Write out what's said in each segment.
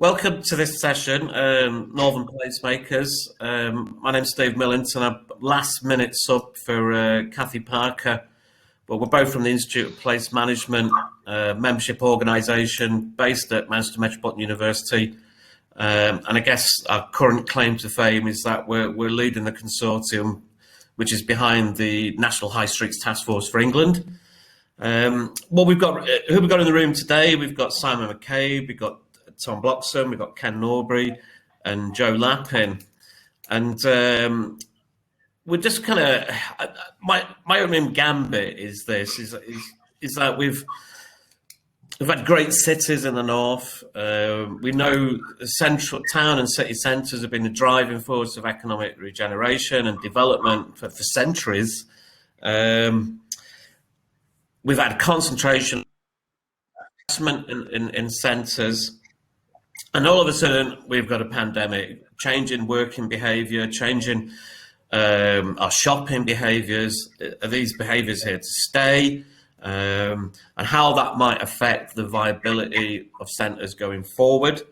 Welcome to this session, Northern Placemakers. My name's Steve Millington. I'm last minute sub for Kathy Parker. But we're both from the Institute of Place Management, membership organisation based at Manchester Metropolitan University. And I guess our current claim to fame is that we're leading the consortium which is behind the National High Streets Task Force for England. Who we've got in the room today? We've got Simon McCabe, we've got Tom Bloxham, we've got Ken Norbury and Joe Lappin. And we're just kind of, my own gambit is this, is that we've had great cities in the north. We know the central town and city centres have been the driving force of economic regeneration and development for centuries. We've had concentration investment in centres. And all of a sudden, we've got a pandemic, changing working behaviour, changing our shopping behaviours. Are these behaviours here to stay? And how that might affect the viability of centres going forward.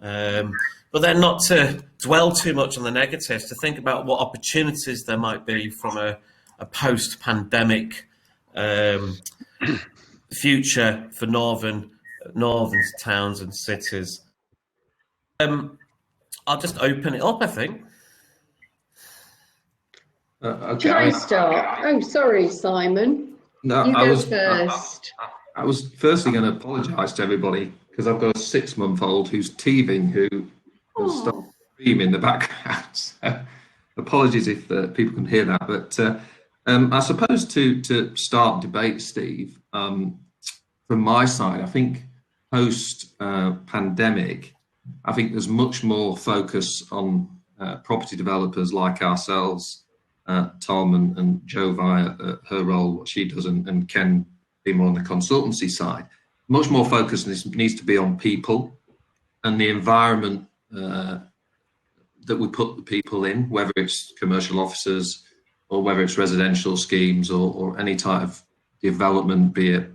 But then not to dwell too much on the negatives, to think about what opportunities there might be from a post-pandemic future for northern towns and cities. I'll just open it up, I think. Okay. Can I start? Oh, sorry, Simon. No, you go first. I was firstly going to apologise to everybody because I've got a 6-month-old who's teething, who has started screaming in the background. So apologies if people can hear that. But I suppose to start debate, Steve, from my side, I think post-pandemic, I think there's much more focus on property developers like ourselves, Tom and Jo via her role, what she does, and Ken being more on the consultancy side. Much more focus needs to be on people and the environment that we put the people in, whether it's commercial offices or whether it's residential schemes or any type of development, be it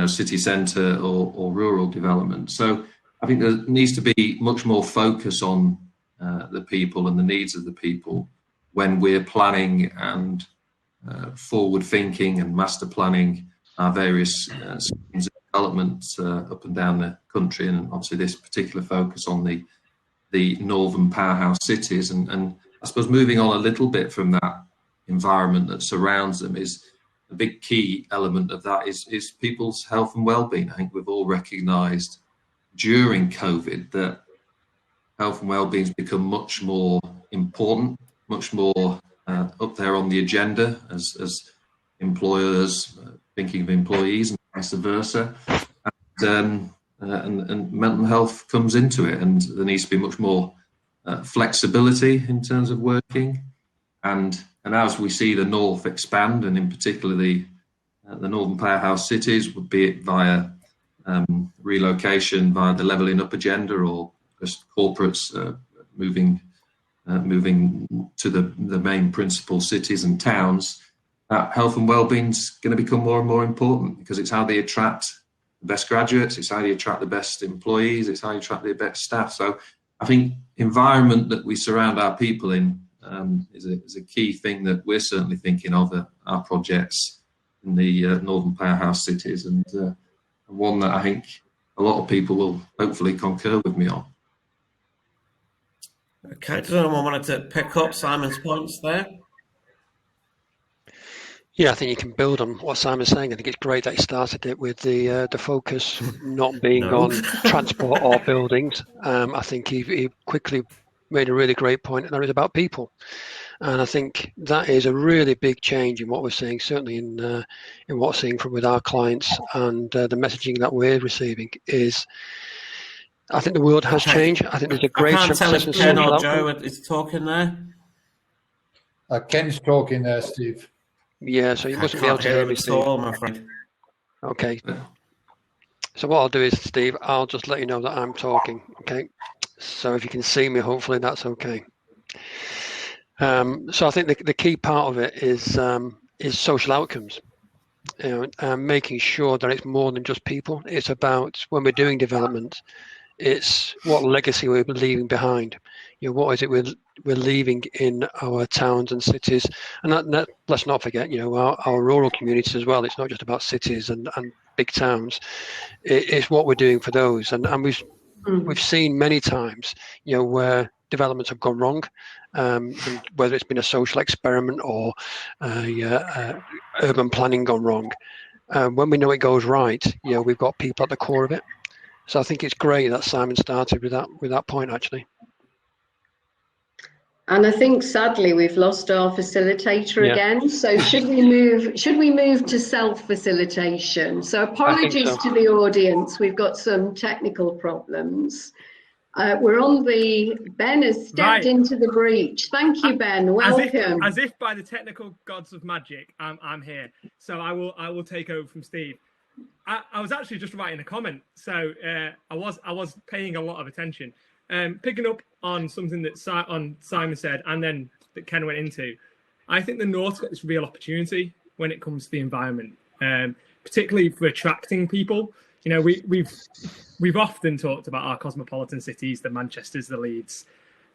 city centre or rural development. So I think there needs to be much more focus on the people and the needs of the people when we're planning and forward thinking and master planning our various schemes of development up and down the country, and obviously this particular focus on the northern powerhouse cities. And I suppose moving on a little bit from that environment that surrounds them is a big key element of that is people's health and well-being. I think we've all recognised during COVID that health and well-being has become much more important, much more up there on the agenda as employers thinking of employees and vice versa. And mental health comes into it, and there needs to be much more flexibility in terms of working. And as we see the north expand, and in particular the northern powerhouse cities, be it via relocation, via the levelling up agenda, or just corporates moving to the main principal cities and towns, health and well-being is going to become more and more important, because it's how they attract the best graduates, it's how they attract the best employees, it's how you attract the best staff. So I think environment that we surround our people in is a key thing that we're certainly thinking of our projects in the northern powerhouse cities, and one that I think a lot of people will hopefully concur with me on. Okay, does anyone wanted to pick up Simon's points there? Yeah, I think you can build on what Simon's saying. I think it's great that he started it with the focus not being on transport or buildings. I think he quickly made a really great point, and that is about people. And I think that is a really big change in what we're seeing, certainly in what we're seeing with our clients, and the messaging that we're receiving is, I think the world has changed. I think there's a great I can't tell if Ken or Joe is talking there. Ken's talking there, Steve. Yeah, so you mustn't be able to hear me, Steve. I'm afraid. Okay. So what I'll do is, Steve, I'll just let you know that I'm talking. Okay. So if you can see me, hopefully that's okay. So I think the key part of it is social outcomes. Making sure that it's more than just people. It's about, when we're doing development, It's what legacy we're leaving behind. What is it we're leaving in our towns and cities? And let's not forget, our rural communities as well. It's not just about cities and big towns. It's what we're doing for those. And we've seen many times, where developments have gone wrong, and whether it's been a social experiment or urban planning gone wrong. When we know it goes right, we've got people at the core of it. So I think it's great that Simon started with that point, actually. And I think sadly we've lost our facilitator again. So should we move to self-facilitation? So apologies to the audience, we've got some technical problems. We're on Ben has stepped into the breach. Thank you, Ben. Welcome. As if by the technical gods of magic, I'm here. So I will take over from Steve. I was actually just writing a comment, so I was paying a lot of attention, picking up on something that Simon said, and then that Ken went into. I think the North's got this real opportunity when it comes to the environment, particularly for attracting people. We've often talked about our cosmopolitan cities, the Manchesters, the Leeds,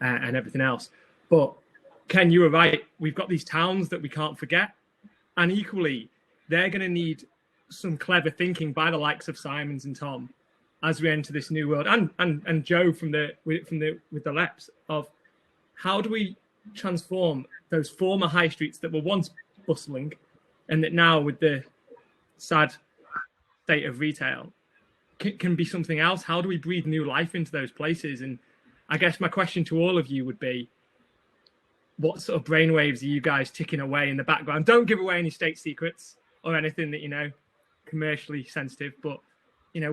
and everything else. But Ken, you were right. We've got these towns that we can't forget, and equally, they're going to need some clever thinking by the likes of Simons and Tom as we enter this new world, and Joe with the LEPs, of how do we transform those former high streets that were once bustling, and that now, with the sad state of retail, can be something else. How do we breathe new life into those places? And I guess my question to all of you would be, what sort of brainwaves are you guys ticking away in the background? Don't give away any state secrets or anything that, commercially sensitive, but,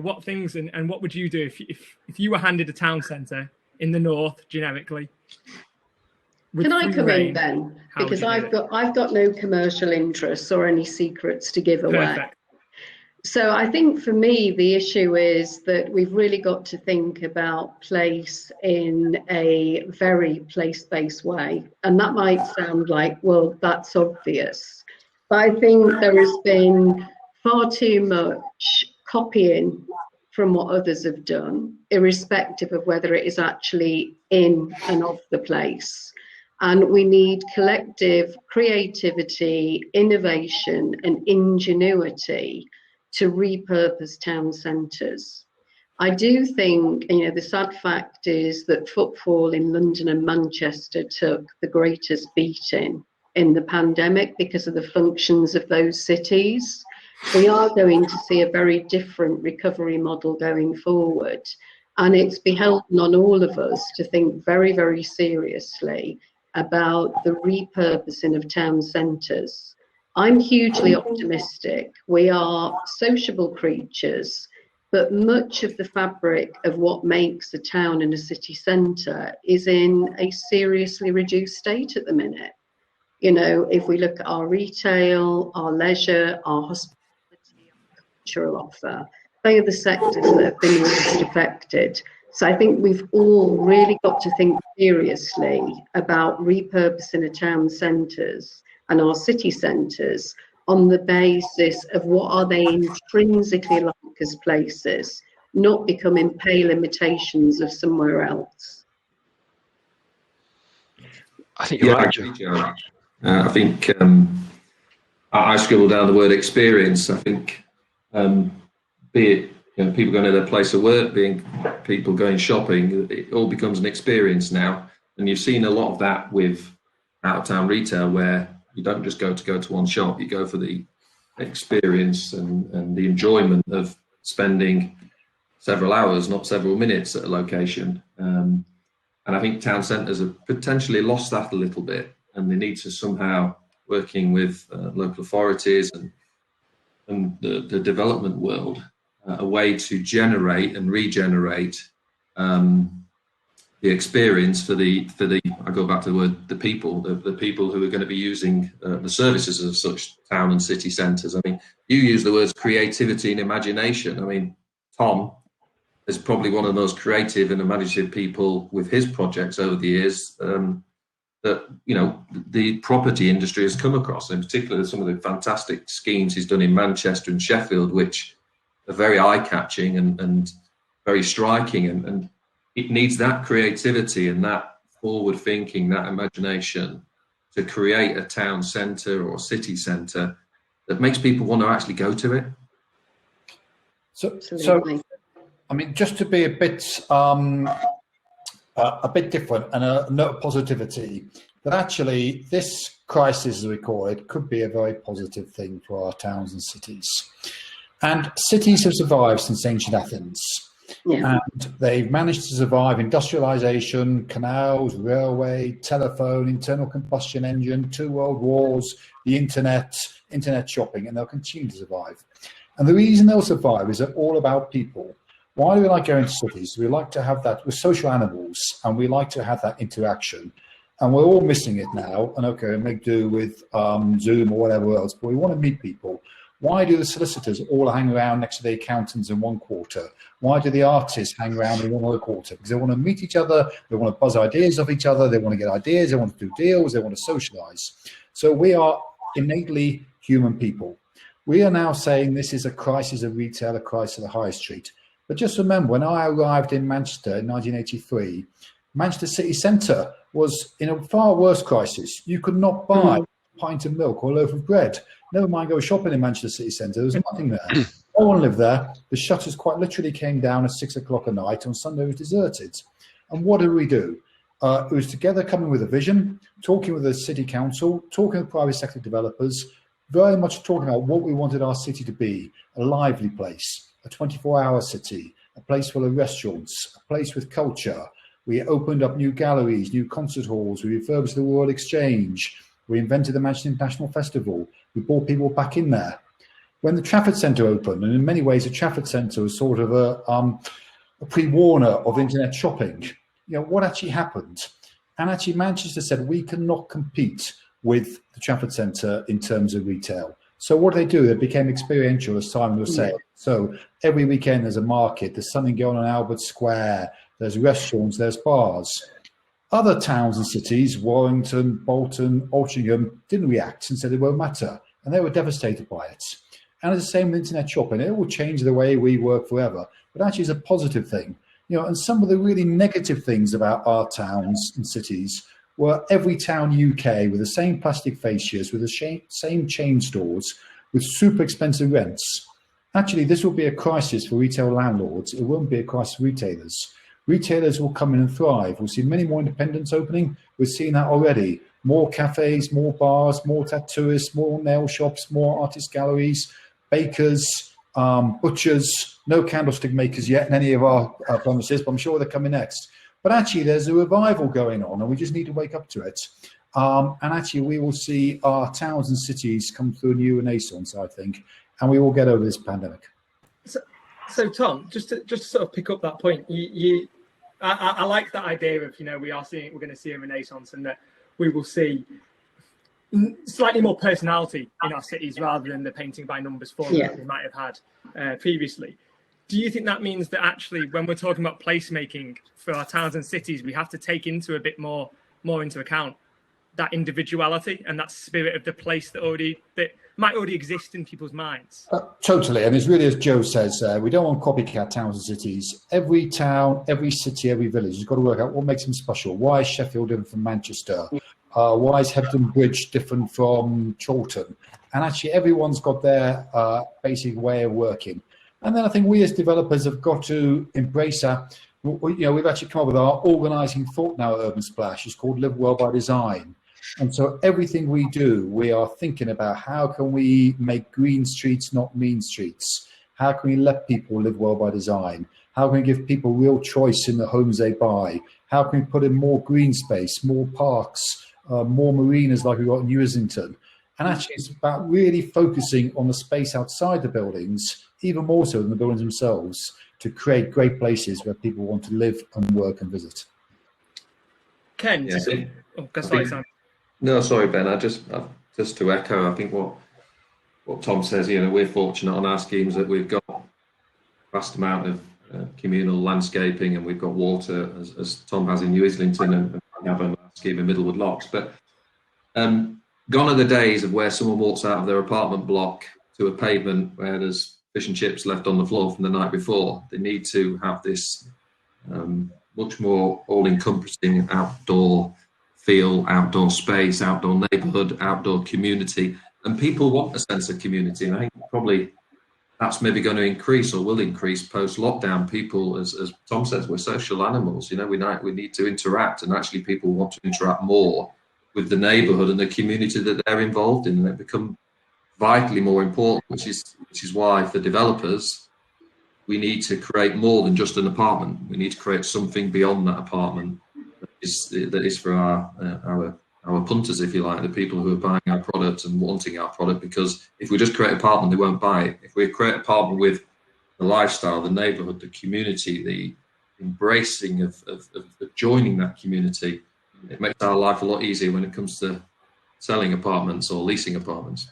what things and what would you do if you were handed a town centre in the North generically? Can I come in, Ben? Because I've got no commercial interests or any secrets to give away. Perfect. So I think for me, the issue is that we've really got to think about place in a very place-based way. And that might sound like, well, that's obvious. But I think there has been far too much copying from what others have done, irrespective of whether it is actually in and of the place. And we need collective creativity, innovation, and ingenuity to repurpose town centres. I do think, the sad fact is that footfall in London and Manchester took the greatest beating in the pandemic because of the functions of those cities. We are going to see a very different recovery model going forward. And it's beholden on all of us to think very, very seriously about the repurposing of town centres. I'm hugely optimistic. We are sociable creatures, but much of the fabric of what makes a town and a city centre is in a seriously reduced state at the minute. If we look at our retail, our leisure, our hospitality, our cultural offer, they are the sectors that have been most affected. So I think we've all really got to think seriously about repurposing our town centres and our city centres on the basis of what are they intrinsically like as places, not becoming pale imitations of somewhere else. I think you're right, Joe. I think I scribbled down the word experience. I think be it people going to their place of work, being people going shopping, it all becomes an experience now. And you've seen a lot of that with out-of-town retail, where you don't just go to one shop, you go for the experience and the enjoyment of spending several hours, not several minutes at a location. And I think town centres have potentially lost that a little bit, and they need to somehow, working with local authorities and the development world, a way to generate and regenerate the experience for the I go back to the word, the people who are going to be using the services of such town and city centres. I mean, you use the words creativity and imagination. I mean, Tom is probably one of the most creative and imaginative people with his projects over the years that the property industry has come across. In particular, some of the fantastic schemes he's done in Manchester and Sheffield, which are very eye-catching and very striking, and it needs that creativity and that forward thinking, that imagination to create a town centre or city centre that makes people want to actually go to it. So Absolutely. I mean, just to be a bit different and a note of positivity, that actually this crisis, as we call it, could be a very positive thing for our towns and cities. And cities have survived since ancient Athens. Yeah. And they've managed to survive industrialization, canals, railway, telephone, internal combustion engine, 2 world wars, the internet shopping, and they'll continue to survive. And the reason they'll survive is they're all about people. Why do we like going to cities? We like to have that. We're social animals, and we like to have that interaction. And we're all missing it now. And okay, we make do with Zoom or whatever else, but we want to meet people. Why do the solicitors all hang around next to the accountants in one quarter? Why do the artists hang around in one other quarter? Because they want to meet each other, they want to buzz ideas off each other, they want to get ideas, they want to do deals, they want to socialize. So we are innately human people. We are now saying this is a crisis of retail, a crisis of the high street. But just remember, when I arrived in Manchester in 1983, Manchester city centre was in a far worse crisis. You could not buy a pint of milk or a loaf of bread. Never mind go shopping in Manchester city centre. There was nothing there. No one lived there. The shutters quite literally came down at 6 o'clock at night. On Sunday it was deserted. And what did we do? It was together coming with a vision, talking with the city council, talking with private sector developers, very much talking about what we wanted our city to be: a lively place, a 24-hour city, a place full of restaurants, a place with culture. We opened up new galleries, new concert halls. We refurbished the Royal Exchange. We invented the Manchester International Festival. We brought people back in there. When the Trafford Centre opened, and in many ways the Trafford Centre was sort of a pre-warner of internet shopping, you know, what actually happened? And actually Manchester said, we cannot compete with the Trafford Centre in terms of retail. So what do? They became experiential, as Simon was saying. So every weekend there's a market, there's something going on Albert Square, there's restaurants, there's bars. Other towns and cities, Warrington, Bolton, Altrincham, didn't react and said it won't matter. And they were devastated by it. And it's the same with internet shopping. It will change the way we work forever, but actually it's a positive thing. You know, and some of the really negative things about our towns and cities were every town UK with the same plastic fascias, with the same chain stores, with super expensive rents. Actually, this will be a crisis for retail landlords. It won't be a crisis for retailers. Retailers will come in and thrive. We'll see many more independents opening. We're seeing that already. More cafes, more bars, more tattooists, more nail shops, more artist galleries, bakers, butchers. No candlestick makers yet in any of our premises, but I'm sure they're coming next. But actually, there's a revival going on, and we just need to wake up to it. And actually, we will see our towns and cities come through a new renaissance, I think, and we will get over this pandemic. So Tom, just to sort of pick up that point, I like that idea of, you know, we're going to see a renaissance, and that we will see slightly more personality in our cities rather than the painting by numbers form that we might have had previously. Do you think that means that actually, when we're talking about placemaking for our towns and cities, we have to take into a bit more into account that individuality and that spirit of the place that might already exist in people's minds? Totally, and it's really, as Joe says, we don't want copycat towns and cities. Every town, every city, every village has got to work out what makes them special. Why is Sheffield different from Manchester? Why is Hebden Bridge different from Chorlton? And actually, everyone's got their basic way of working. And then I think we as developers have got to embrace we've actually come up with our organising thought now at Urban Splash. It's called Live Well by Design. And so everything we do, we are thinking about how can we make green streets not mean streets? How can we let people live well by design? How can we give people real choice in the homes they buy? How can we put in more green space, more parks, more marinas like we've got in New Islington? And actually it's about really focusing on the space outside the buildings, even more so than the buildings themselves, to create great places where people want to live and work and visit. Ken, no, sorry, Ben. Just to echo, I think what Tom says. You know, we're fortunate on our schemes that we've got a vast amount of communal landscaping, and we've got water, as Tom has in New Islington, and we have a scheme in Middlewood Locks. But gone are the days of where someone walks out of their apartment block to a pavement where there's fish and chips left on the floor from the night before. They need to have this much more all-encompassing outdoor feel, outdoor space, outdoor neighbourhood, outdoor community. And people want a sense of community. And I think probably that's maybe going to increase or will increase post-lockdown. People, as Tom says, we're social animals. You know, we need to interact, and actually people want to interact more with the neighbourhood and the community that they're involved in. And they become vitally more important, which is why for developers, we need to create more than just an apartment. We need to create something beyond that apartment that is for our punters, if you like, the people who are buying our product and wanting our product. Because if we just create an apartment, they won't buy it. If we create an apartment with the lifestyle, the neighbourhood, the community, the embracing of joining that community, it makes our life a lot easier when it comes to selling apartments or leasing apartments.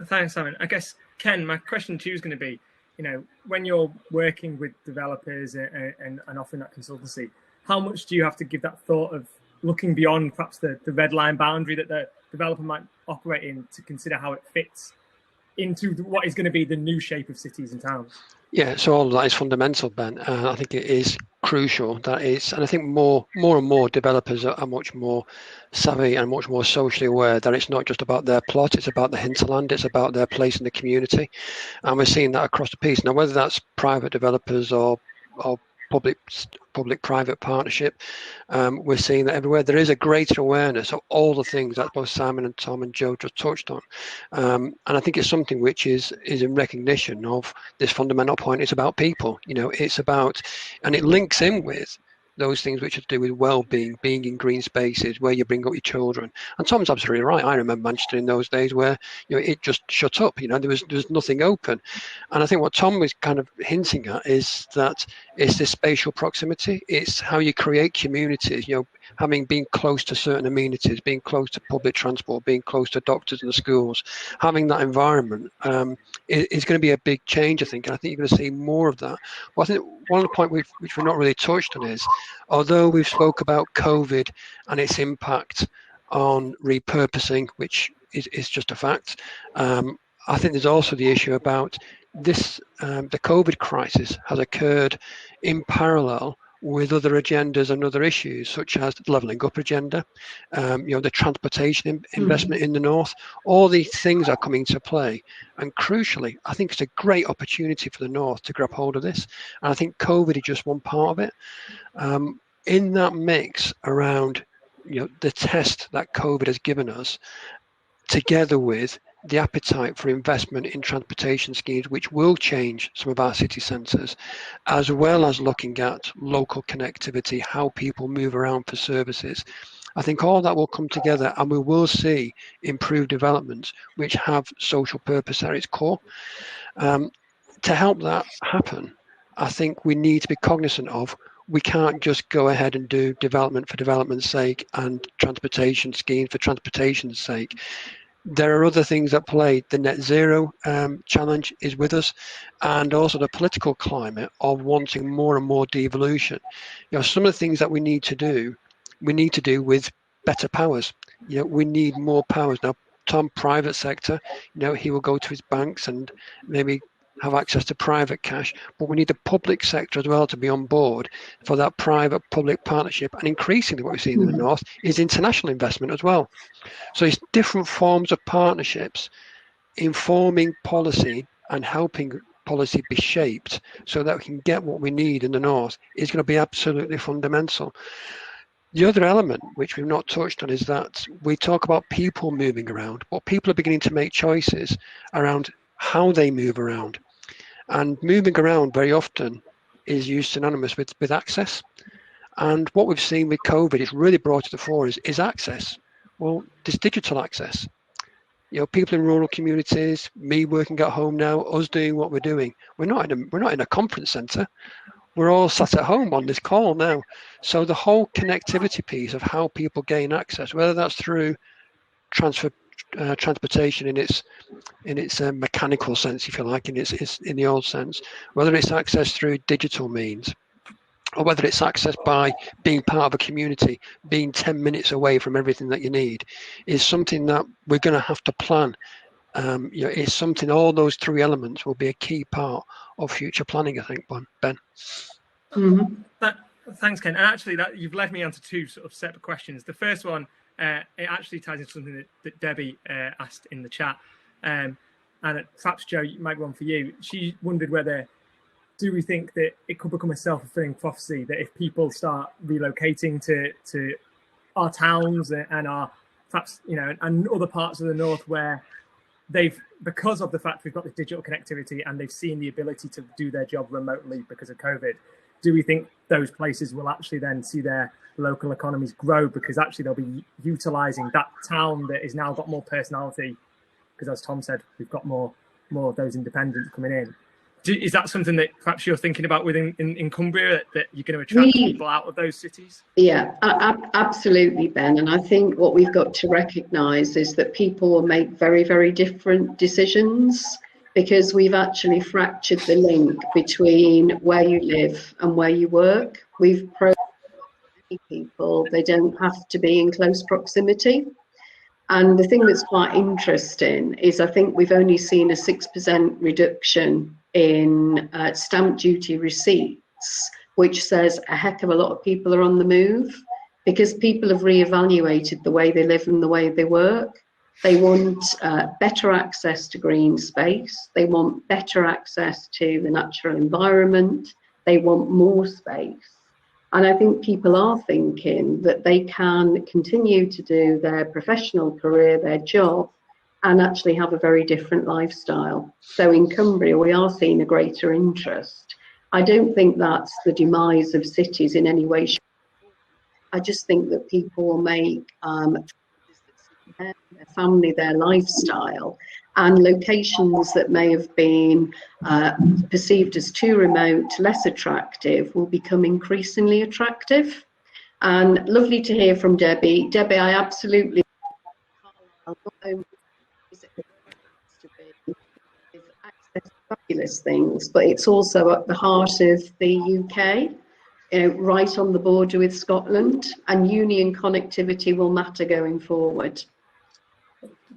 Thanks, Simon. I guess, Ken, my question to you is going to be, you know, when you're working with developers and offering that consultancy, how much do you have to give that thought of looking beyond perhaps the red line boundary that the developer might operate in to consider how it fits into what is going to be the new shape of cities and towns? Yeah, so all of that is fundamental, Ben. I think it is crucial. And I think more and more developers are much more savvy and much more socially aware that it's not just about their plot, it's about the hinterland, it's about their place in the community. And we're seeing that across the piece. Now, whether that's private developers or public-private partnership, we're seeing that everywhere. There is a greater awareness of all the things that both Simon and Tom and Joe just touched on. And I think it's something which is in recognition of this fundamental point. It's about people, you know, it's about, and it links in with those things which have to do with well-being, being in green spaces where you bring up your children. And Tom's absolutely right. I remember Manchester in those days where, you know, it just shut up. You know, there was nothing open. And I think what Tom was kind of hinting at is that it's this spatial proximity. It's how you create communities. You know, being close to certain amenities, being close to public transport, being close to doctors and the schools, having that environment is going to be a big change, I think. And I think you're going to see more of that. Well, I think one of the points which we're not really touched on is, although we've spoke about COVID and its impact on repurposing, which is just a fact, I think there's also the issue about this, the COVID crisis has occurred in parallel with other agendas and other issues, such as the levelling up agenda, you know, the transportation investment in the north. All these things are coming to play, and crucially, I think it's a great opportunity for the north to grab hold of this. And I think COVID is just one part of it. In that mix around, you know, the test that COVID has given us, together with the appetite for investment in transportation schemes, which will change some of our city centres, as well as looking at local connectivity, how people move around for services. I think all that will come together, and we will see improved developments which have social purpose at its core. To help that happen, I think we need to be cognizant of, we can't just go ahead and do development for development's sake and transportation schemes for transportation's sake. There are other things at play. The net zero challenge is with us, and also the political climate of wanting more and more devolution. You know, some of the things that we need to do with better powers. You know, we need more powers. Now, Tom, private sector, you know, he will go to his banks and maybe have access to private cash, but we need the public sector as well to be on board for that private-public partnership. And increasingly what we've seen in the north is international investment as well. So it's different forms of partnerships informing policy and helping policy be shaped so that we can get what we need in the north is going to be absolutely fundamental. The other element which we've not touched on is that we talk about people moving around, but people are beginning to make choices around how they move around. And moving around very often is used synonymous with access. And what we've seen with COVID is really brought to the fore is access. Well, there's digital access. You know, people in rural communities, me working at home now, us doing what we're doing. We're not in a conference centre. We're all sat at home on this call now. So the whole connectivity piece of how people gain access, whether that's through transportation in its mechanical sense, if you like, in the old sense, whether it's access through digital means, or whether it's access by being part of a community, being 10 minutes away from everything that you need, is something that we're going to have to plan is something. All those three elements will be a key part of future planning, I think, Ben. Mhm. Thanks, Ken. And actually, you've led me onto two sort of separate questions. The first one, it actually ties into something that Debbie asked in the chat. And perhaps, Joe, it might be one for you. She wondered whether, do we think that it could become a self-fulfilling prophecy that if people start relocating to our towns and our, perhaps, and other parts of the north where because of the fact we've got the digital connectivity and they've seen the ability to do their job remotely because of COVID, do we think those places will actually then see their local economies grow because actually they'll be utilising that town that has now got more personality? Because as Tom said, we've got more of those independents coming in. Is that something that perhaps you're thinking about within in Cumbria, that you're going to attract people out of those cities? Yeah, absolutely, Ben. And I think what we've got to recognise is that people will make very, very different decisions because we've actually fractured the link between where you live and where you work. We've proven to people they don't have to be in close proximity. And the thing that's quite interesting is I think we've only seen a 6% reduction in stamp duty receipts, which says a heck of a lot of people are on the move because people have reevaluated the way they live and the way they work. They want better access to green space. They want better access to the natural environment. They want more space. And I think people are thinking that they can continue to do their professional career, their job, and actually have a very different lifestyle. So in Cumbria, we are seeing a greater interest. I don't think that's the demise of cities in any way. I just think that people will make their family, their lifestyle, and locations that may have been perceived as too remote, less attractive, will become increasingly attractive. And lovely to hear from Debbie. Debbie, I absolutely access to fabulous things, but it's also at the heart of the UK, right on the border with Scotland, and union connectivity will matter going forward.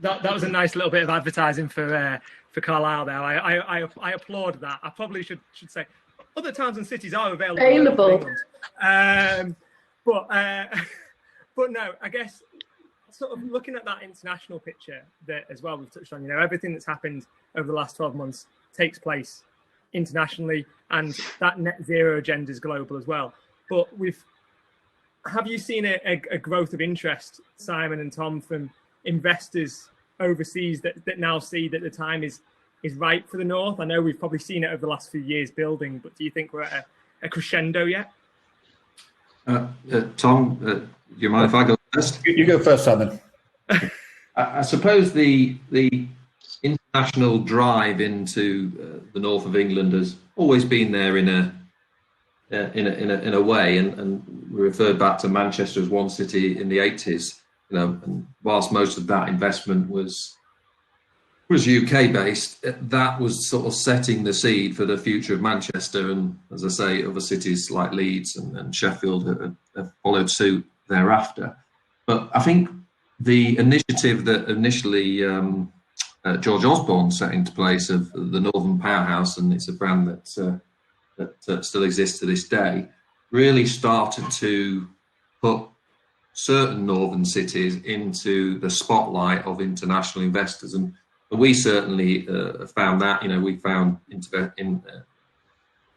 That was a nice little bit of advertising for Carlisle there. I applaud that. I probably should say other towns and cities are available. But no, I guess sort of looking at that international picture that as well we've touched on, everything that's happened over the last 12 months takes place internationally, and that net zero agenda is global as well. But have you seen a growth of interest, Simon and Tom, from investors overseas that now see that the time is right for the North? I know we've probably seen it over the last few years building, but do you think we're at a crescendo yet? Tom, do you mind if I go first? You go first, Simon. I suppose the international drive into the north of England has always been there in a way, and we referred back to Manchester as one city in the 80s. And whilst most of that investment was UK based, that was sort of setting the seed for the future of Manchester. And as I say, other cities like Leeds and Sheffield have followed suit thereafter. But I think the initiative that initially George Osborne set into place of the Northern Powerhouse, and it's a brand that still exists to this day, really started to put certain northern cities into the spotlight of international investors, and we certainly found that. We found in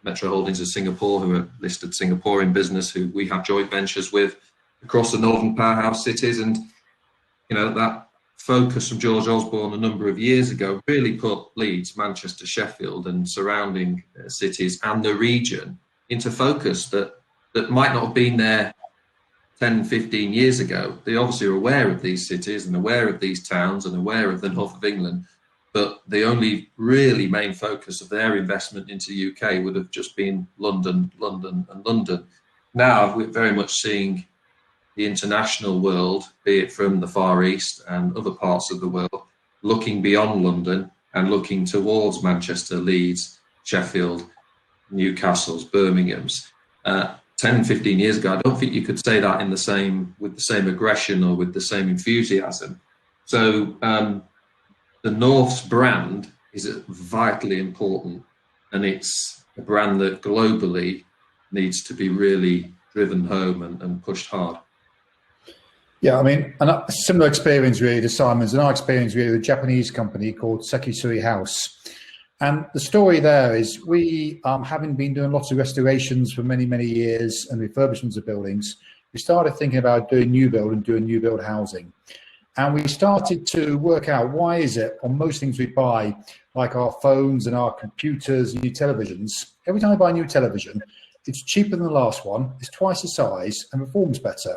Metro Holdings of Singapore, who are listed Singaporean business, who we have joint ventures with across the Northern Powerhouse cities, and that focus from George Osborne a number of years ago really put Leeds, Manchester, Sheffield, and surrounding cities and the region into focus that might not have been there 10, 15 years ago. They obviously are aware of these cities and aware of these towns and aware of the north of England, but the only really main focus of their investment into the UK would have just been London, London, and London. Now we're very much seeing the international world, be it from the Far East and other parts of the world, looking beyond London and looking towards Manchester, Leeds, Sheffield, Newcastle's, Birmingham's. 10, 15 years ago, I don't think you could say that with the same aggression or with the same enthusiasm. So the North's brand is vitally important, and it's a brand that globally needs to be really driven home and pushed hard. Yeah, I mean, a similar experience really to Simon's, and our experience really with a Japanese company called Sekisui House. And the story there is we, having been doing lots of restorations for many, many years and refurbishments of buildings, we started thinking about doing new build and doing new build housing. And we started to work out why is it on most things we buy, like our phones and our computers and new televisions, every time I buy a new television, it's cheaper than the last one, it's twice the size and performs better.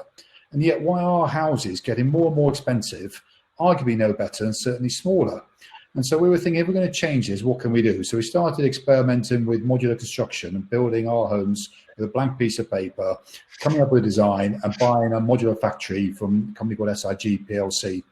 And yet why are our houses getting more and more expensive, arguably no better and certainly smaller? And so we were thinking, if we're going to change this, what can we do? So we started experimenting with modular construction and building our homes with a blank piece of paper, coming up with a design and buying a modular factory from a company called SIG PLC.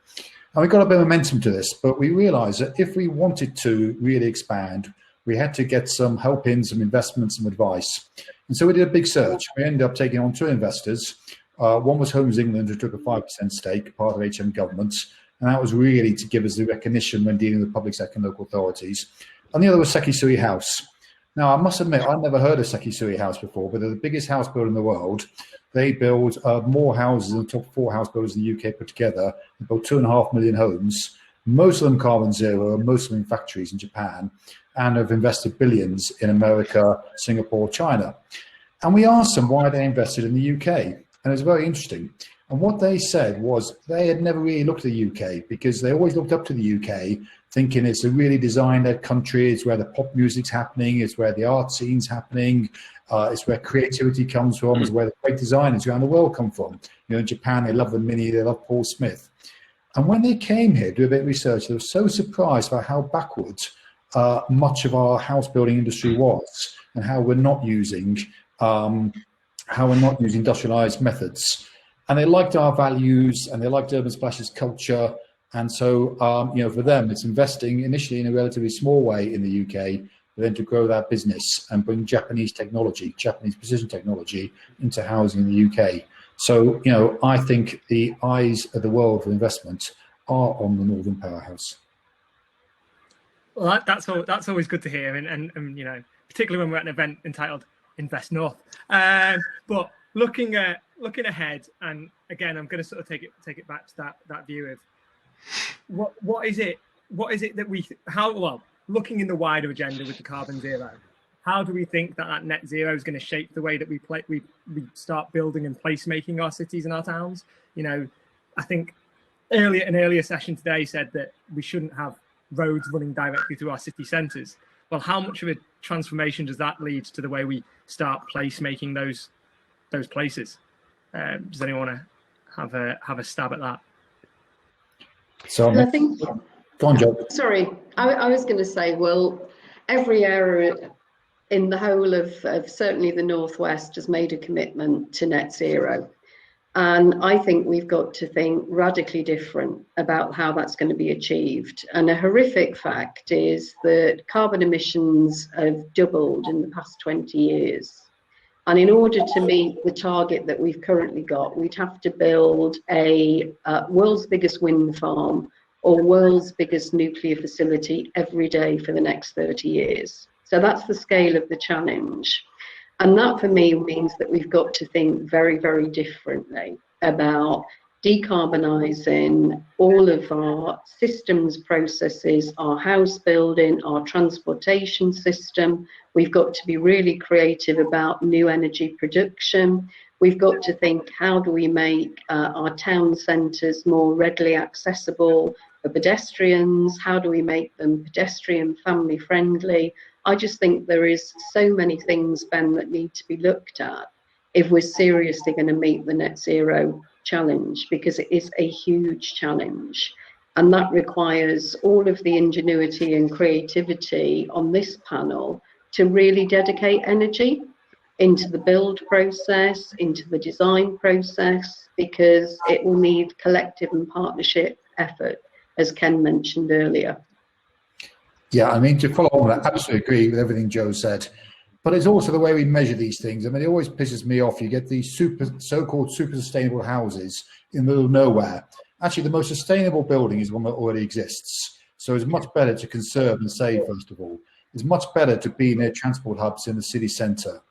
And we got a bit of momentum to this, but we realized that if we wanted to really expand, we had to get some help in, some investment, some advice. And so we did a big search. We ended up taking on 2 investors. One was Homes England, who took a 5% stake, part of HM government. And that was really to give us the recognition when dealing with public sector and local authorities. And the other was Sekisui House. Now, I must admit, I'd never heard of Sekisui House before, but they're the biggest house builder in the world. They build more houses than the top 4 house builders in the UK put together. They built 2.5 million homes, most of them carbon zero, and most of them in factories in Japan, and have invested billions in America, Singapore, China. And we asked them why they invested in the UK. And it was very interesting. And what they said was they had never really looked at the UK because they always looked up to the UK, thinking it's a really design-led country, it's where the pop music's happening, it's where the art scene's happening, it's where creativity comes from, it's where the great designers around the world come from. You know, in Japan, they love the Mini, they love Paul Smith. And when they came here to do a bit of research, they were so surprised by how backwards much of our house building industry was and how we're not using industrialized methods. And they liked our values and they liked Urban Splash's culture. And so, you know, for them, it's investing initially in a relatively small way in the UK, but then to grow that business and bring Japanese technology, Japanese precision technology into housing in the UK. So, you know, I think the eyes of the world for investment are on the Northern Powerhouse. Well, that's always good to hear. And you know, particularly when we're at an event entitled Invest North. But looking ahead, and again, I'm going to sort of take it back to that view of what is it that looking in the wider agenda with the carbon zero, how do we think that net zero is going to shape the way that we start building and placemaking our cities and our towns? You know, I think an earlier session today said that we shouldn't have roads running directly through our city centres. Well, how much of a transformation does that lead to the way we start placemaking those places? Does anyone want to have a stab at that? So I think, go on, Joe. Sorry, I was going to say, well, every area in the whole of certainly the Northwest has made a commitment to net zero. And I think we've got to think radically different about how that's going to be achieved. And a horrific fact is that carbon emissions have doubled in the past 20 years. And in order to meet the target that we've currently got, we'd have to build a world's biggest wind farm or world's biggest nuclear facility every day for the next 30 years. So that's the scale of the challenge. And that for me means that we've got to think very, very differently about decarbonising all of our systems, processes, our house building, our transportation system. We've got to be really creative about new energy production. We've got to think, how do we make our town centres more readily accessible for pedestrians? How do we make them pedestrian family friendly? I just think there is so many things, Ben, that need to be looked at if we're seriously going to meet the net zero challenge, because it is a huge challenge. And that requires all of the ingenuity and creativity on this panel to really dedicate energy into the build process, into the design process, because it will need collective and partnership effort, as Ken mentioned earlier. Yeah, I mean, to follow on, I absolutely agree with everything Joe said. But it's also the way we measure these things. I mean, it always pisses me off. You get these so-called super sustainable houses in the middle of nowhere. Actually, the most sustainable building is one that already exists. So it's much better to conserve and save, first of all. It's much better to be near transport hubs in the city centre.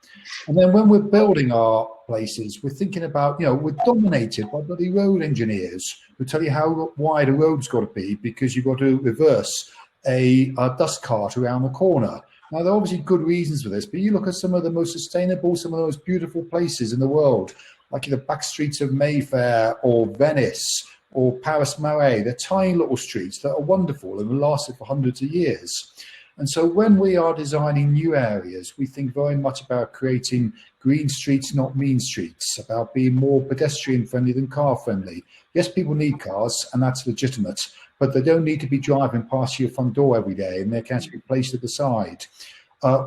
And then when we're building our places, we're thinking about, we're dominated by bloody road engineers who tell you how wide a road's got to be because you've got to reverse a dust cart around the corner. Now, there are obviously good reasons for this, but you look at some of the most sustainable, some of the most beautiful places in the world, like the back streets of Mayfair or Venice or Paris Marais. They're tiny little streets that are wonderful and will last for hundreds of years. And so when we are designing new areas, we think very much about creating green streets, not mean streets, about being more pedestrian friendly than car friendly. Yes, people need cars, and that's legitimate, but they don't need to be driving past your front door every day, and they can actually be placed at the side.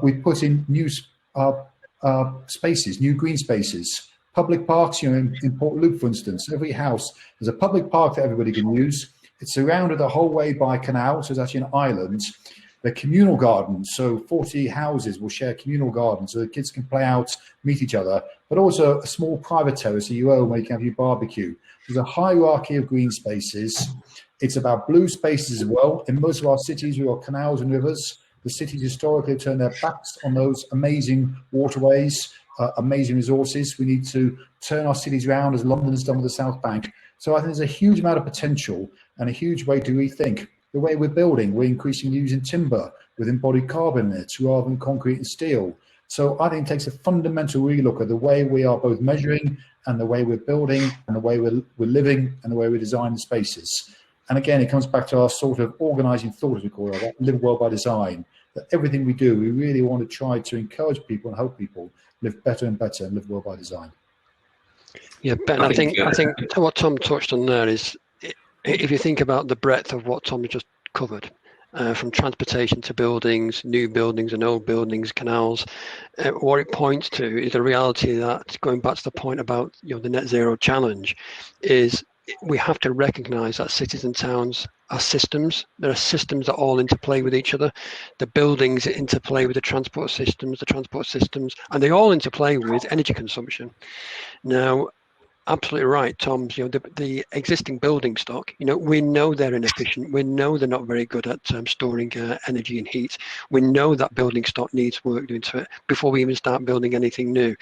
We put in new spaces, new green spaces. Public parks, in Portloop, for instance, every house, there's a public park that everybody can use. It's surrounded the whole way by canals, so it's actually an island. They're communal gardens, so 40 houses will share communal gardens so the kids can play out, meet each other, but also a small private terrace that you own where you can have your barbecue. There's a hierarchy of green spaces. It's about blue spaces as well. In most of our cities, we've got canals and rivers. The cities historically turn their backs on those amazing waterways, amazing resources. We need to turn our cities around as London has done with the South Bank. So I think there's a huge amount of potential and a huge way to rethink the way we're building. We're increasingly using timber with embodied carbon in it rather than concrete and steel. So I think it takes a fundamental relook at the way we are both measuring and the way we're building and the way we're living and the way we design the spaces. And again, it comes back to our sort of organising thought, as we call it, live well by design. That everything we do, we really want to try to encourage people and help people live better and better and live well by design. Yeah, Ben, I think what Tom touched on there is, if you think about the breadth of what Tom just covered, from transportation to buildings, new buildings and old buildings, canals, what it points to is the reality that, going back to the point about the net zero challenge, is we have to recognise that cities and towns are systems. There are systems that all interplay with each other. The buildings interplay with the transport systems, and they all interplay with energy consumption. Now, absolutely right, Tom. The existing building stock, we know they're inefficient. We know they're not very good at storing energy and heat. We know that building stock needs work doing to it before we even start building anything new.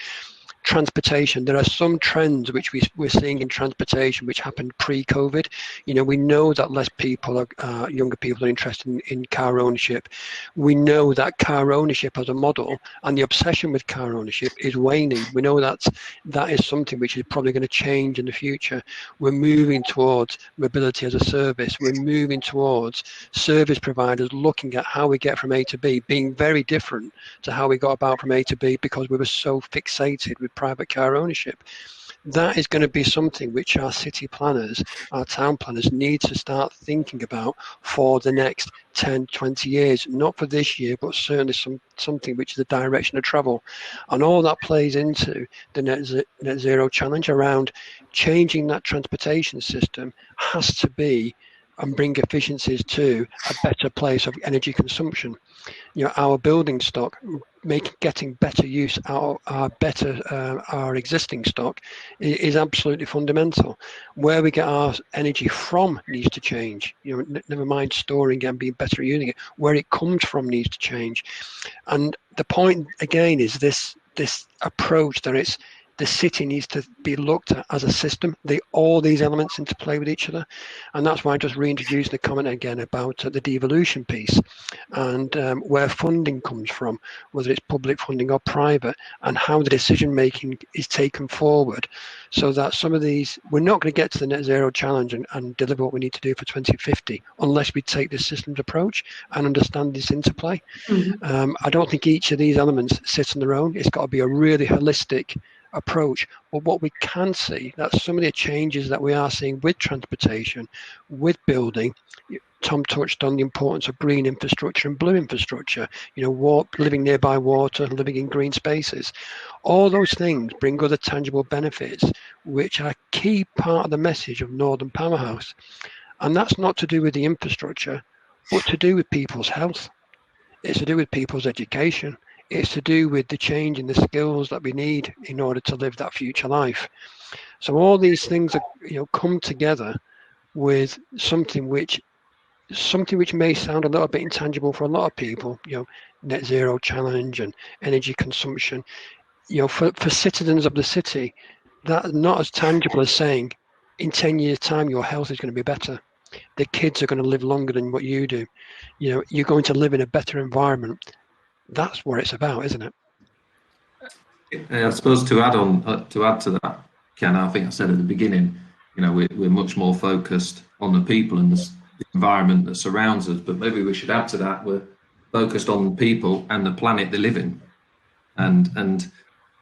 Transportation, there are some trends which we're seeing in transportation which happened pre-COVID. We know that less people younger people are interested in car ownership. We know that car ownership as a model and the obsession with car ownership is waning. We know that is something which is probably going to change in the future. We're moving towards mobility as a service. We're moving towards service providers looking at how we get from A to B being very different to how we got about from A to B because we were so fixated with private car ownership. That is going to be something which our city planners, our town planners need to start thinking about for the next 10, 20 years, not for this year, but certainly something which is the direction of travel. And all that plays into the net zero challenge around changing that transportation system has to be and bring efficiencies to a better place of energy consumption. Our building stock, getting better use out of our existing stock is absolutely fundamental. Where we get our energy from needs to change. Never mind storing and being better at using it. Where it comes from needs to change. And the point again is this approach that it's the city needs to be looked at as a system. All these elements interplay with each other. And that's why I just reintroduced the comment again about the devolution piece and where funding comes from, whether it's public funding or private, and how the decision making is taken forward so that some of these, we're not going to get to the net zero challenge and deliver what we need to do for 2050 unless we take this systems approach and understand this interplay. Mm-hmm. I don't think each of these elements sits on their own. It's got to be a really holistic approach. But what we can see, that some of the changes that we are seeing with transportation, with building, Tom touched on the importance of green infrastructure and blue infrastructure, living nearby water, living in green spaces. All those things bring other tangible benefits, which are a key part of the message of Northern Powerhouse. And that's not to do with the infrastructure, but to do with people's health. It's to do with people's education. It's to do with the change in the skills that we need in order to live that future life. So all these things are, come together with something which something which may sound a little bit intangible for a lot of people, net zero challenge and energy consumption, for citizens of the city, that's not as tangible as saying in 10 years' time your health is going to be better. The kids are going to live longer than what you do. You're going to live in a better environment. That's what it's about, isn't it? I suppose to add to that, Ken, I think I said at the beginning, we're much more focused on the people and the environment that surrounds us, but maybe we should add to that, we're focused on the people and the planet they live in, and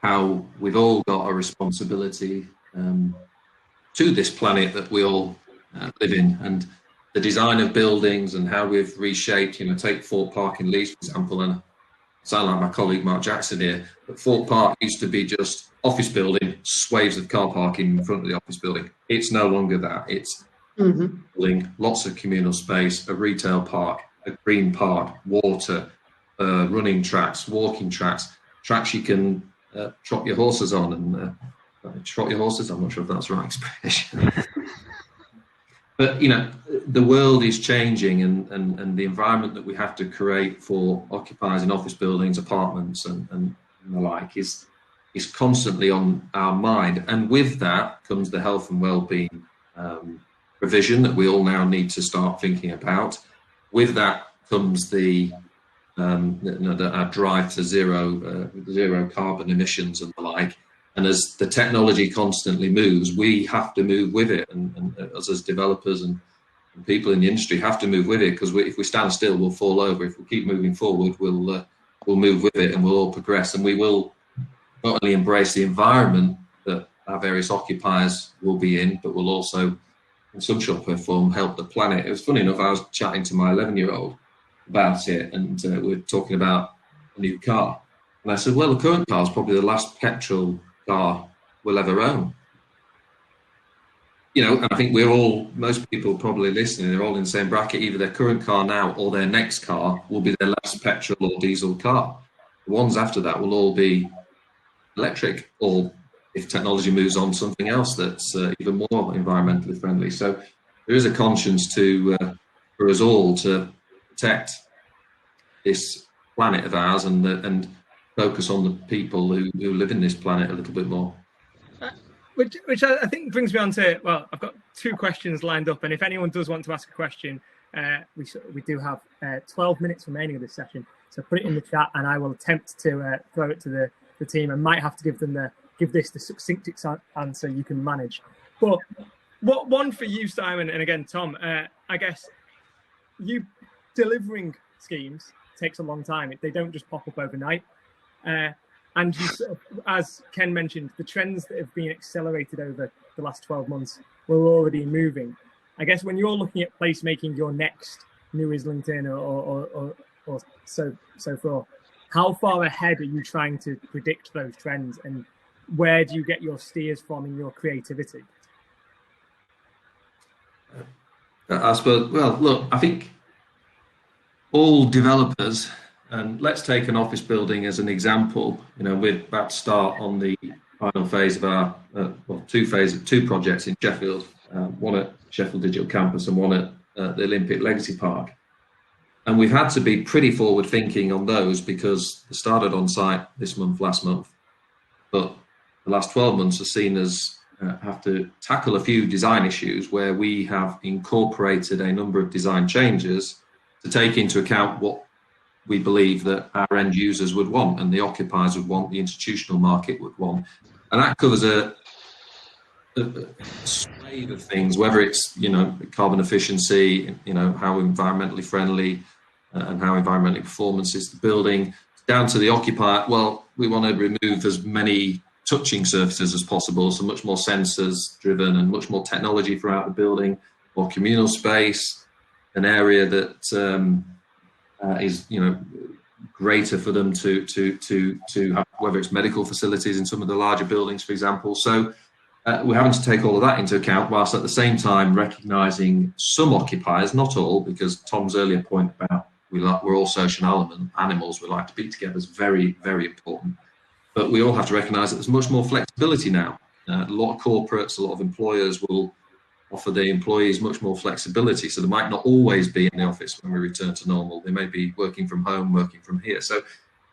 how we've all got a responsibility to this planet that we all live in, and the design of buildings and how we've reshaped, take Fort Park in Leeds, for example, and I sound like my colleague Mark Jackson here, but Fort Park used to be just office building, swathes of car parking in front of the office building. It's no longer that. It's building lots of communal space, a retail park, a green park, water, running tracks, walking tracks you can trot your horses on and trot your horses. I'm not sure if that's the right expression. But the world is changing, and the environment that we have to create for occupiers in office buildings, apartments, and the like is constantly on our mind. And with that comes the health and well-being provision that we all now need to start thinking about. With that comes our drive to zero carbon emissions and the like. And as the technology constantly moves, we have to move with it, and us as developers and people in the industry have to move with it, because if we stand still, we'll fall over. If we keep moving forward, we'll move with it, and we'll all progress, and we will not only embrace the environment that our various occupiers will be in, but we'll also, in some shape or form, help the planet. It was funny enough, I was chatting to my 11-year-old about it, and we were talking about a new car, and I said, well, the current car is probably the last petrol car we'll ever own. And I think most people probably listening, they're all in the same bracket. Either their current car now or their next car will be their last petrol or diesel car. The ones after that will all be electric, or if technology moves on, something else that's even more environmentally friendly. So there is a conscience for us all to protect this planet of ours and focus on the people who live in this planet a little bit more. Which I think brings me on to, well, I've got two questions lined up, and if anyone does want to ask a question, we do have 12 minutes remaining of this session, so put it in the chat and I will attempt to throw it to the team, and might have to give this the succinct answer you can manage. But what one for you, Simon, and again Tom, I guess you delivering schemes takes a long time. They don't just pop up overnight. And you, as Ken mentioned, the trends that have been accelerated over the last 12 months were already moving. I guess when you're looking at placemaking your next new Islington or so forth, how far ahead are you trying to predict those trends, and where do you get your steers from in your creativity? I suppose, well, look, I think all developers, and let's take an office building as an example. We're about to start on the final phase of our two projects in Sheffield, one at Sheffield Digital Campus and one at the Olympic Legacy Park. And we've had to be pretty forward thinking on those, because they started on site last month, but the last 12 months have seen us have to tackle a few design issues where we have incorporated a number of design changes to take into account what we believe that our end users would want, and the occupiers would want, the institutional market would want. And that covers a swathe of things, whether it's, carbon efficiency, how environmentally friendly and how environmentally performance is the building, down to the occupier. Well, we want to remove as many touching surfaces as possible, so much more sensors driven and much more technology throughout the building, or communal space, an area that is greater for them to have, whether it's medical facilities in some of the larger buildings, for example. So we're having to take all of that into account, whilst at the same time recognising some occupiers, not all, because Tom's earlier point about we're all social animals, we like to be together, is very, very important. But we all have to recognise that there's much more flexibility now. A lot of corporates, a lot of employers will offer the employees much more flexibility. So they might not always be in the office when we return to normal. They may be working from home, working from here. So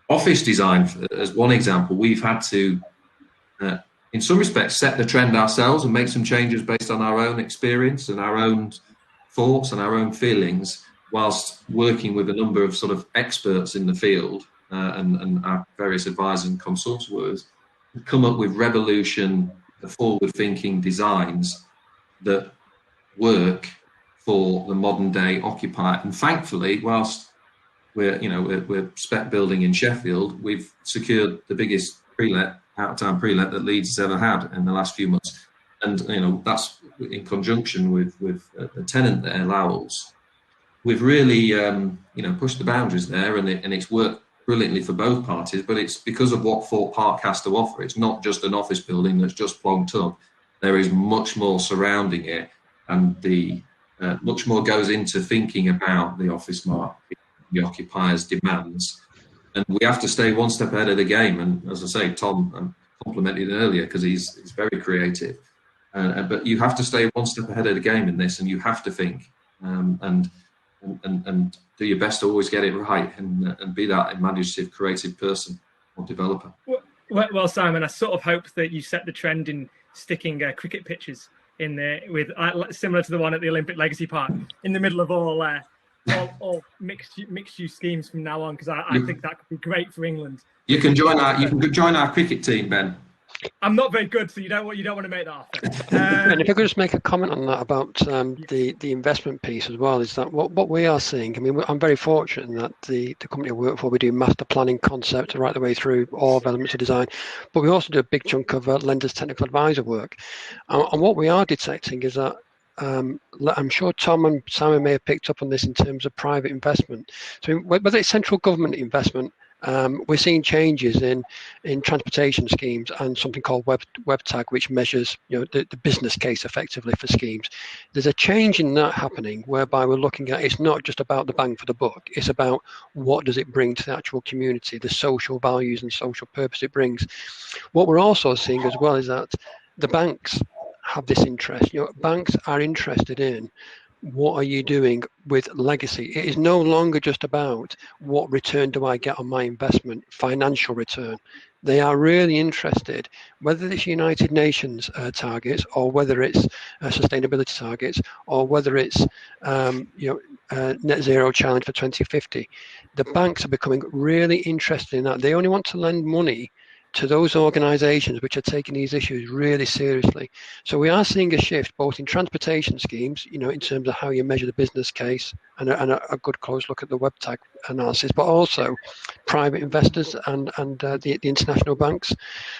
office design, as one example, we've had to, in some respects, set the trend ourselves and make some changes based on our own experience and our own thoughts and our own feelings, whilst working with a number of sort of experts in the field and our various advisors and consultants, come up with forward-thinking designs that work for the modern day occupier. And thankfully, whilst we're spec building in Sheffield, we've secured the biggest out-of-town pre-let that Leeds has ever had in the last few months. And that's in conjunction with a tenant there, Lowell's. We've really pushed the boundaries there, and it's worked brilliantly for both parties. But it's because of what Thorpe Park has to offer. It's not just an office building that's just plonked up. There is much more surrounding it, and much more goes into thinking about the office market, the occupiers' demands, and we have to stay one step ahead of the game. And as I say, Tom complimented earlier because he's very creative, but you have to stay one step ahead of the game in this, and you have to think and do your best to always get it right, and be that imaginative, creative person or developer. Well, Simon, I sort of hope that you set the trend in sticking cricket pitches in there with similar to the one at the Olympic Legacy Park in the middle of all mixed use schemes from now on, because I think that could be great for England. You can join our cricket team, Ben. I'm not very good, so you don't want to make that offer. And if I could just make a comment on that about the investment piece as well, is that what we are seeing, I mean, I'm very fortunate in that the company I work for, we do master planning concept right the way through all elements of design, but we also do a big chunk of lenders technical advisor work. And what we are detecting is that I'm sure Tom and Simon may have picked up on this in terms of private investment. So whether it's central government investment, we're seeing changes in transportation schemes and something called WebTag, which measures the business case effectively for schemes. There's a change in that happening, whereby we're looking at, it's not just about the bang for the buck, it's about what does it bring to the actual community, the social values and social purpose it brings. What we're also seeing as well is that the banks have this interest. Banks are interested in, what are you doing with legacy? It is no longer just about what return do I get on my investment, financial return. They are really interested, whether it's United Nations targets, or whether it's sustainability targets, or whether it's net zero challenge for 2050. The banks are becoming really interested in that. They only want to lend money to those organisations which are taking these issues really seriously. So we are seeing a shift both in transportation schemes, in terms of how you measure the business case, and a good close look at the WebTag analysis, but also private investors and the international banks.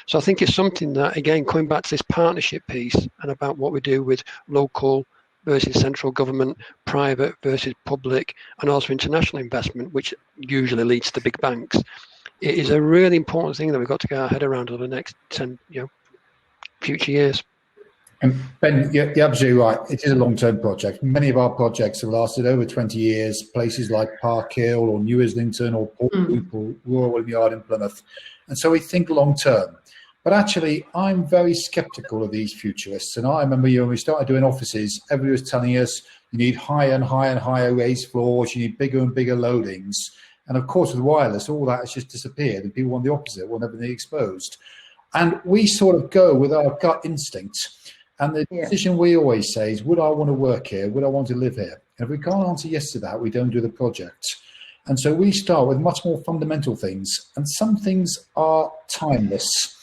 So I think it's something that, again, coming back to this partnership piece and about what we do with local versus central government, private versus public, and also international investment, which usually leads to big banks. It is a really important thing that we've got to get our head around over the next 10, future years. And Ben, you're absolutely right. It is a long-term project. Many of our projects have lasted over 20 years. Places like Park Hill or New Islington or Port Loop or Royal William Yard in Plymouth. And so we think long-term. But actually, I'm very sceptical of these futurists. And I remember when we started doing offices, everybody was telling us you need higher and higher and higher raised floors, you need bigger and bigger loadings. And of course, with wireless, all that has just disappeared, and people want the opposite, want everything exposed. And we sort of go with our gut instinct. And the decision we always say is, would I want to work here? Would I want to live here? And if we can't answer yes to that, we don't do the project. And so we start with much more fundamental things. And some things are timeless.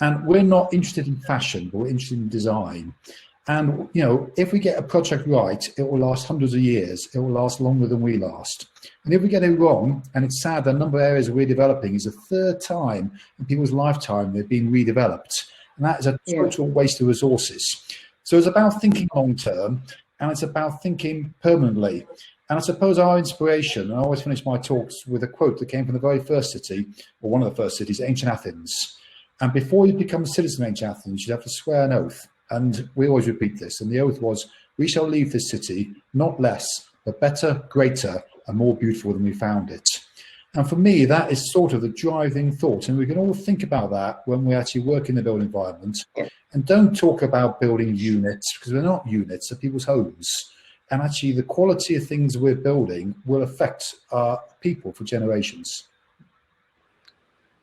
And we're not interested in fashion, but we're interested in design. And, if we get a project right, it will last hundreds of years. It will last longer than we last. And if we get it wrong, and it's sad, the number of areas we're developing is the third time in people's lifetime they've been redeveloped. And that is a total waste of resources. So it's about thinking long term, and it's about thinking permanently. And I suppose our inspiration, and I always finish my talks with a quote that came from the very first city, or one of the first cities, ancient Athens. And before you become a citizen of ancient Athens, you have to swear an oath. And we always repeat this. And the oath was, we shall leave this city, not less, but better, greater, and more beautiful than we found it. And for me, that is sort of the driving thought. And we can all think about that when we actually work in the built environment. And don't talk about building units, because they're not units, they're people's homes. And actually, the quality of things we're building will affect our people for generations.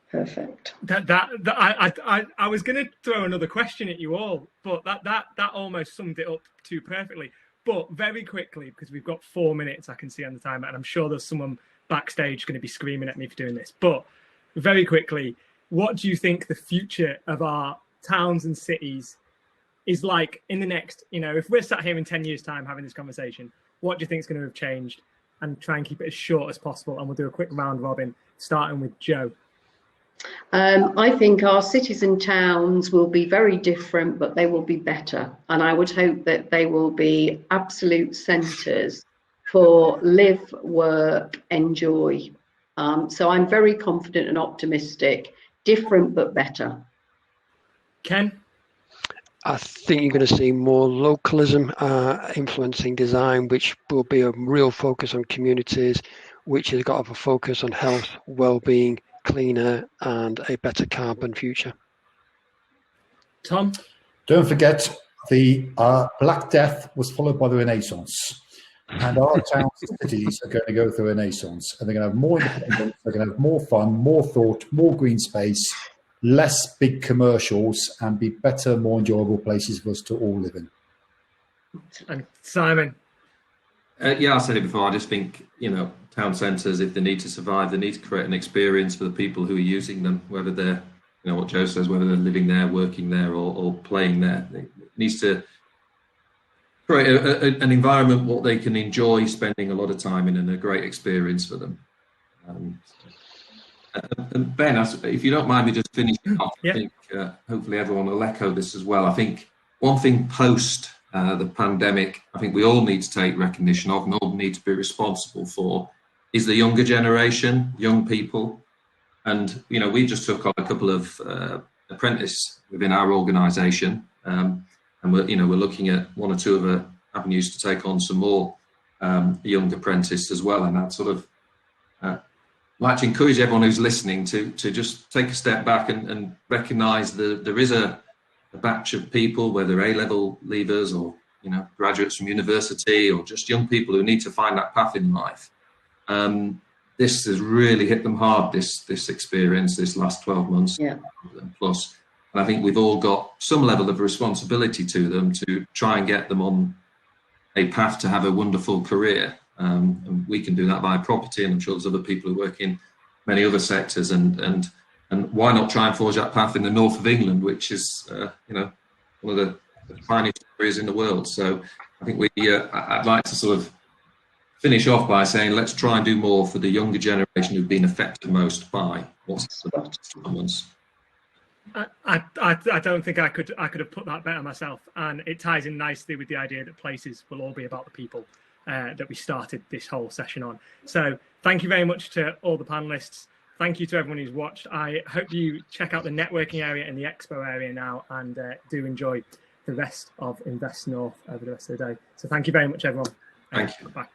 Perfect. I was going to throw another question at you all, but that almost summed it up too perfectly. But very quickly, because we've got 4 minutes, I can see on the timer, and I'm sure there's someone backstage going to be screaming at me for doing this. But very quickly, what do you think the future of our towns and cities is like in the next, if we're sat here in 10 years' time having this conversation, what do you think is going to have changed? And try and keep it as short as possible. And we'll do a quick round robin, starting with Joe. I think our cities and towns will be very different, but they will be better. And I would hope that they will be absolute centres for live, work, enjoy. So I'm very confident and optimistic, different but better. Ken? I think you're going to see more localism influencing design, which will be a real focus on communities, which has got a focus on health, well-being, cleaner and a better carbon future. Tom? Don't forget, the Black Death was followed by the Renaissance. And our towns and cities are going to go through a renaissance. And they're going to have more independence, they're going to have more fun, more thought, more green space, less big commercials, and be better, more enjoyable places for us to all live in. And Simon? Yeah, I said it before. I just think, town centres, if they need to survive, they need to create an experience for the people who are using them, whether they're, what Joe says, whether they're living there, working there, or playing there. It needs to create an environment what they can enjoy spending a lot of time in and a great experience for them. And Ben, if you don't mind me just finishing off, I think hopefully everyone will echo this as well. I think one thing post the pandemic, I think we all need to take recognition of and all need to be responsible for is the younger generation, young people. And, we just took on a couple of apprentices within our organisation. And we're looking at one or two other avenues to take on some more young apprentices as well. And that sort of like to encourage everyone who's listening to just take a step back and recognise that there is a batch of people, whether A-level leavers or graduates from university or just young people who need to find that path in life. This has really hit them hard. This experience, this last 12 months plus. And I think we've all got some level of responsibility to them to try and get them on a path to have a wonderful career. And we can do that via property, and I'm sure there's other people who work in many other sectors. And why not try and forge that path in the north of England, which is one of the finest areas in the world. So I think I'd like to sort of finish off by saying let's try and do more for the younger generation who've been affected most by what's the last 12 months. I don't think I could have put that better myself, and it ties in nicely with the idea that places will all be about the people that we started this whole session on. So thank you very much to all the panelists. Thank you to everyone who's watched. I hope you check out the networking area and the expo area now, and do enjoy the rest of Invest North over the rest of the day. So thank you very much, everyone. Thank you. Bye.